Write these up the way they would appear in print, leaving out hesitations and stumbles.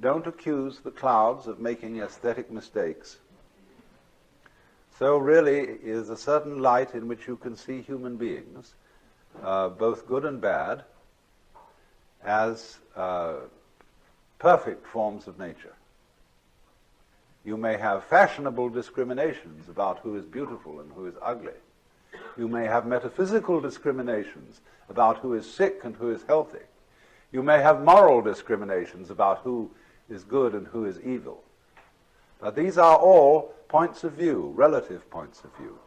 don't accuse the clouds of making aesthetic mistakes. So really is a certain light in which you can see human beings, both good and bad, as perfect forms of nature. You may have fashionable discriminations about who is beautiful and who is ugly. You may have metaphysical discriminations about who is sick and who is healthy. You may have moral discriminations about who is good and who is evil. But these are all points of view, relative points of view.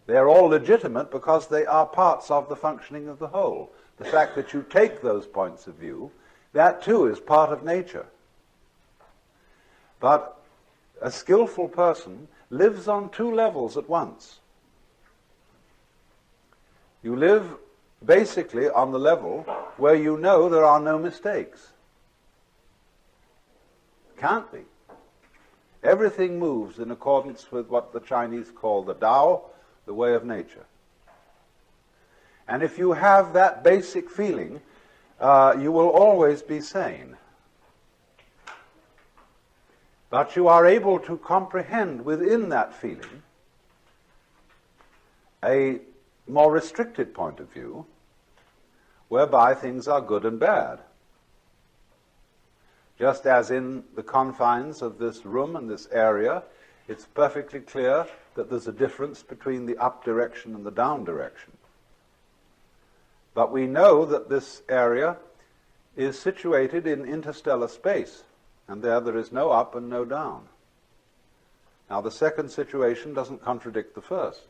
They are all legitimate because they are parts of the functioning of the whole. The fact that you take those points of view, that too is part of nature. But a skillful person lives on two levels at once. You live basically on the level where you know there are no mistakes. Can't be. Everything moves in accordance with what the Chinese call the Tao, the way of nature. And if you have that basic feeling, you will always be sane. But you are able to comprehend within that feeling a more restricted point of view, whereby things are good and bad. Just as in the confines of this room and this area, it's perfectly clear that there's a difference between the up direction and the down direction. But we know that this area is situated in interstellar space, and there is no up and no down. Now, the second situation doesn't contradict the first.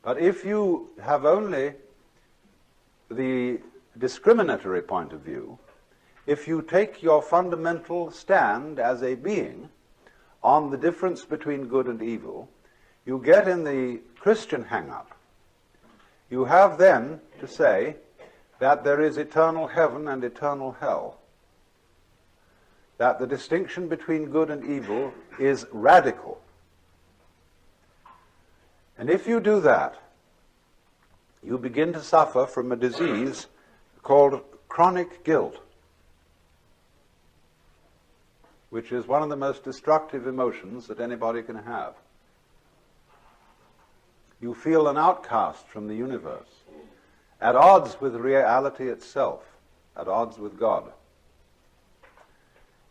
But if you have only the discriminatory point of view, if you take your fundamental stand as a being on the difference between good and evil, you get in the Christian hang-up. You have then to say that there is eternal heaven and eternal hell, that the distinction between good and evil is radical. And if you do that, you begin to suffer from a disease called chronic guilt, which is one of the most destructive emotions that anybody can have. You feel an outcast from the universe, at odds with reality itself, at odds with God.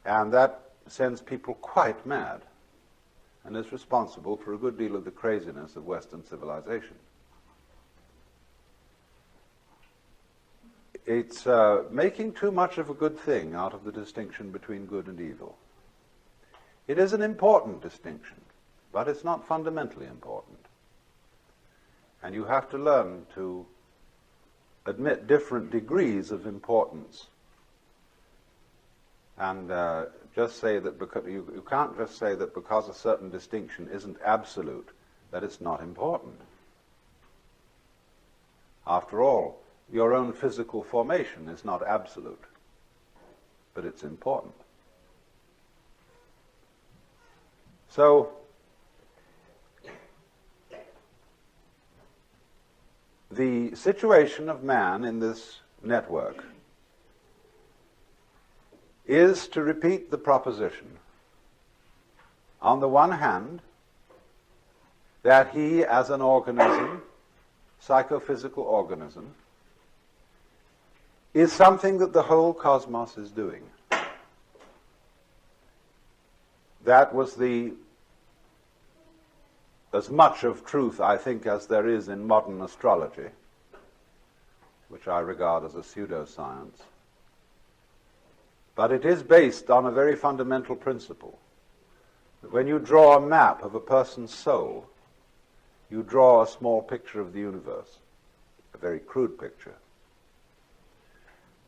And that sends people quite mad, and is responsible for a good deal of the craziness of Western civilization. It's making too much of a good thing out of the distinction between good and evil. It is an important distinction, but it's not fundamentally important. And you have to learn to admit different degrees of importance. And just say that because you can't just say that because a certain distinction isn't absolute, that it's not important. After all, your own physical formation is not absolute, but it's important. So, the situation of man in this network is to repeat the proposition, on the one hand, that he as an organism, psychophysical organism, is something that the whole cosmos is doing. That was as much of truth, I think, as there is in modern astrology, which I regard as a pseudoscience. But it is based on a very fundamental principle, that when you draw a map of a person's soul, you draw a small picture of the universe, a very crude picture.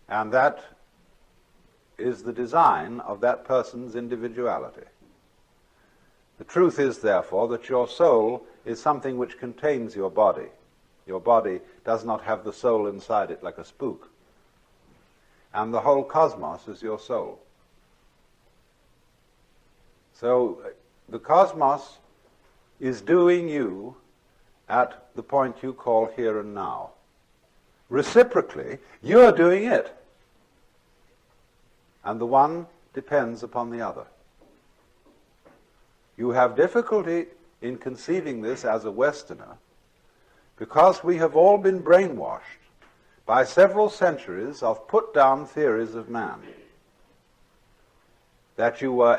And that is the design of that person's individuality. The truth is, therefore, that your soul is something which contains your body. Your body does not have the soul inside it like a spook. And the whole cosmos is your soul. So the cosmos is doing you at the point you call here and now. Reciprocally, you're doing it. and the one depends upon the other. You have difficulty in conceiving this as a Westerner because we have all been brainwashed by several centuries of put-down theories of man. That you were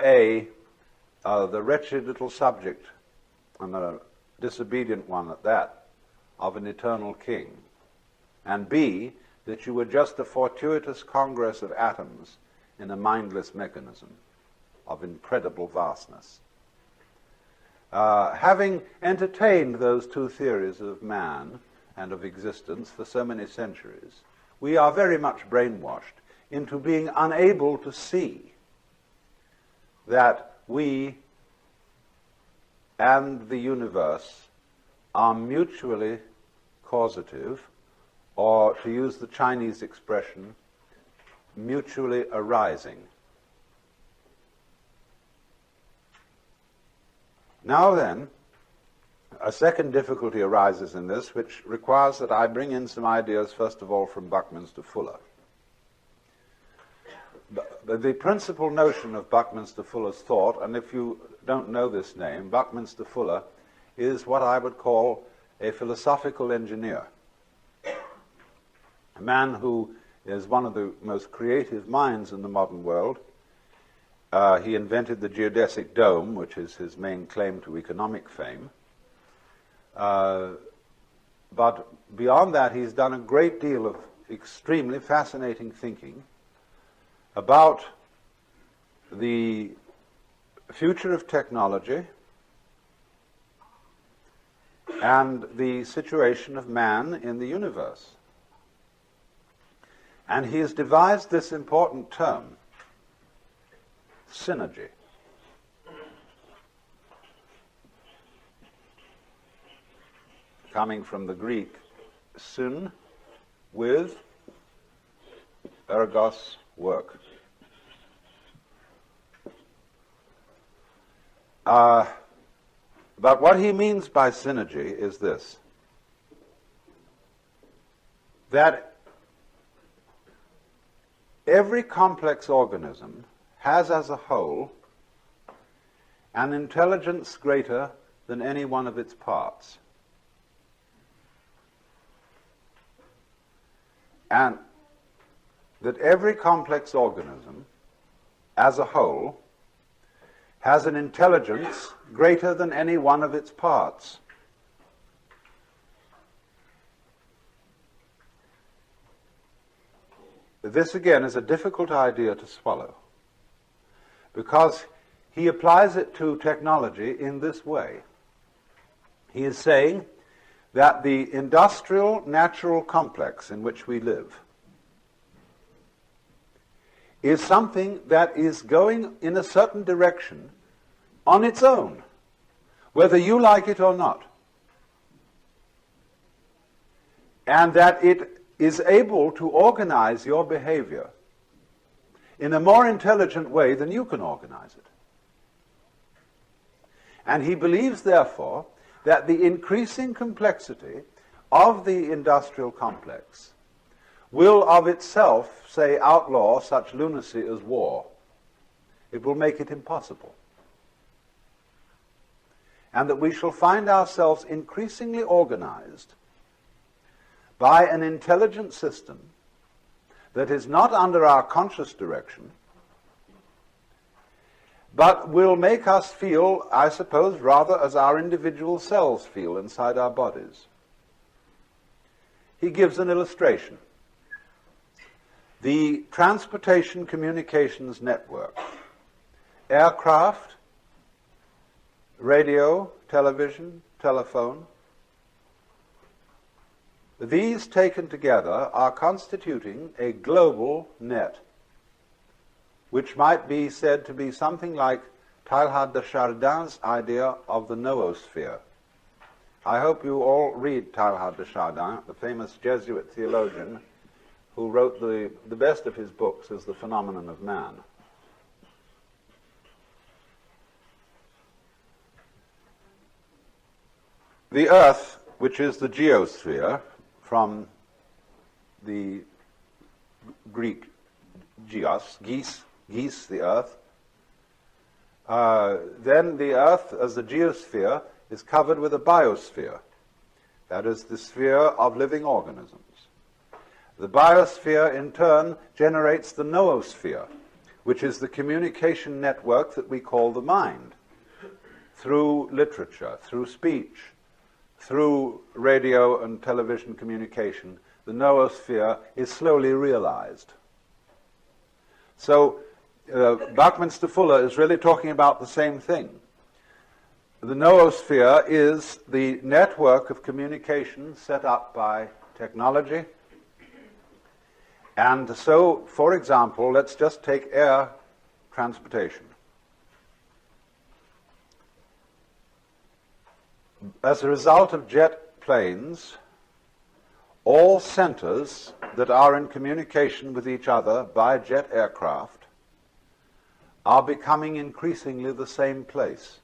the wretched little subject, and a disobedient one at that, of an eternal king, and B, that you were just a fortuitous congress of atoms in a mindless mechanism of incredible vastness. Having entertained those two theories of man and of existence for so many centuries, we are very much brainwashed into being unable to see that we and the universe are mutually causative, or, to use the Chinese expression, mutually arising. Now then, a second difficulty arises in this, which requires that I bring in some ideas, first of all, from Buckminster Fuller. The principal notion of Buckminster Fuller's thought, and if you don't know this name, Buckminster Fuller is what I would call a philosophical engineer. A man who is one of the most creative minds in the modern world. He invented the geodesic dome, which is his main claim to economic fame. But beyond that, he's done a great deal of extremely fascinating thinking about the future of technology and the situation of man in the universe. And he has devised this important term, synergy. Coming from the Greek, syn, with, ergos, work. But what he means by synergy is this, that every complex organism has as a whole an intelligence greater than any one of its parts. And that every complex organism as a whole has an intelligence greater than any one of its parts. This again is a difficult idea to swallow, because he applies it to technology in this way. He is saying that the industrial natural complex in which we live is something that is going in a certain direction on its own, whether you like it or not. And that it is able to organize your behavior in a more intelligent way than you can organize it. And he believes, therefore, that the increasing complexity of the industrial complex will of itself, say, outlaw such lunacy as war. It will make it impossible. And that we shall find ourselves increasingly organized by an intelligent system that is not under our conscious direction, but will make us feel, I suppose, rather as our individual selves feel inside our bodies. He gives an illustration. The transportation communications network, aircraft, radio, television, telephone, these taken together are constituting a global net, which might be said to be something like Teilhard de Chardin's idea of the noosphere. I hope you all read Teilhard de Chardin, the famous Jesuit theologian who wrote the best of his books is The Phenomenon of Man. The Earth, which is the geosphere, from the Greek geos, geese, geese, the Earth, then the Earth, as a geosphere, is covered with a biosphere. That is the sphere of living organisms. The biosphere, in turn, generates the noosphere, which is the communication network that we call the mind, through literature, through speech, through radio and television communication. The noosphere is slowly realized. So Buckminster Fuller is really talking about the same thing. The noosphere is the network of communication set up by technology. And so, for example, let's just take air transportation. As a result of jet planes, all centers that are in communication with each other by jet aircraft are becoming increasingly the same place.